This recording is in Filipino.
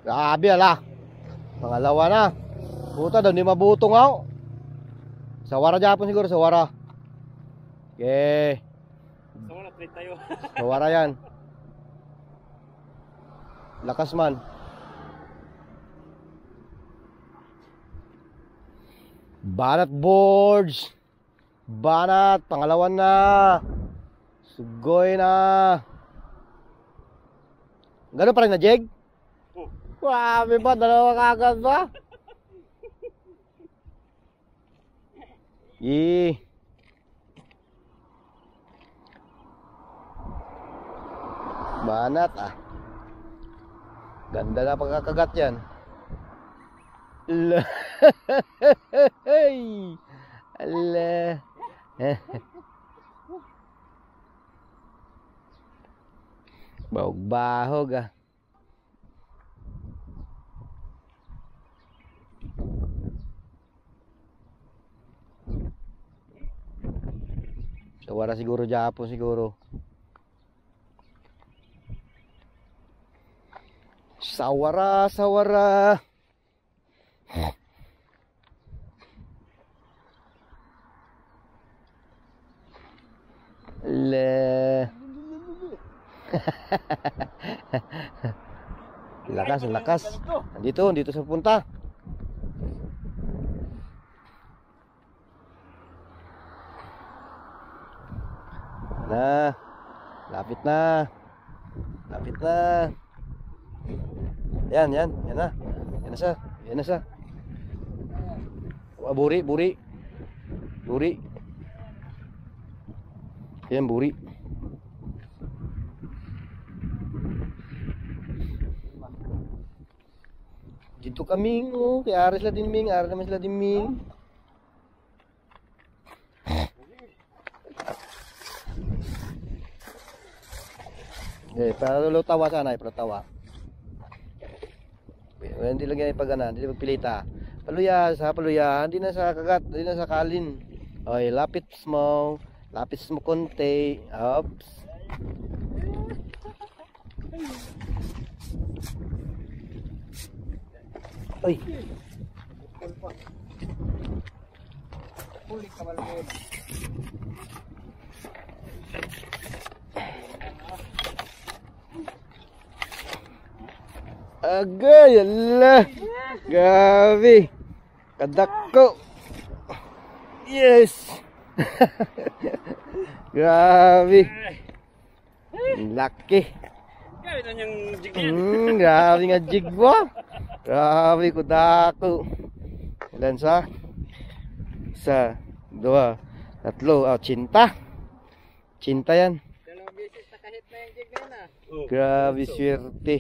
Grabe ala. Pangalawa na. Buta daw, hindi mabutong ako. Sawara Japon siguro, sawara. Okay. Sawara, trade tayo. Sawara yan. Lakas man. Banat boards. Banat, pangalawan na. Sugoy na. Gano'n pa rin na, Jeg? Grabe ba? Dalawa kagad ba? Banat ah. Ganda na pagkakagat yan. Allah. Bahog-bahog ah. Sawara siguro Japon siguro. Sawara, sawara. Le. Lakas, lakas. Dito sa punta. Nah, lapit na. Lapit na. Yan na. Yan na siya. Buri. Yan, buri. Dito kaming, oh. Kaya ari sila din ming, ari naman sila din ming. Para lolo tawa sana, para tawa. Hindi lagi ay pagana, hindi magpilita. Paluya, hindi na sa kagat, hindi na sa kalin. Oy, lapit mo konti. Oops. Oy. Puli kamal mo. Agay, Allah. Gabi. Kadako. Yes. Grabe. Laki. Grabe na niyang jig yan. Grabe nga jig mo. Grabe, kudako. Ilan sa? Isa, dua, tatlo. Cinta. Cinta yan. Dalawang beses nakahit na yung jig na yan ah. Grabe, swerte.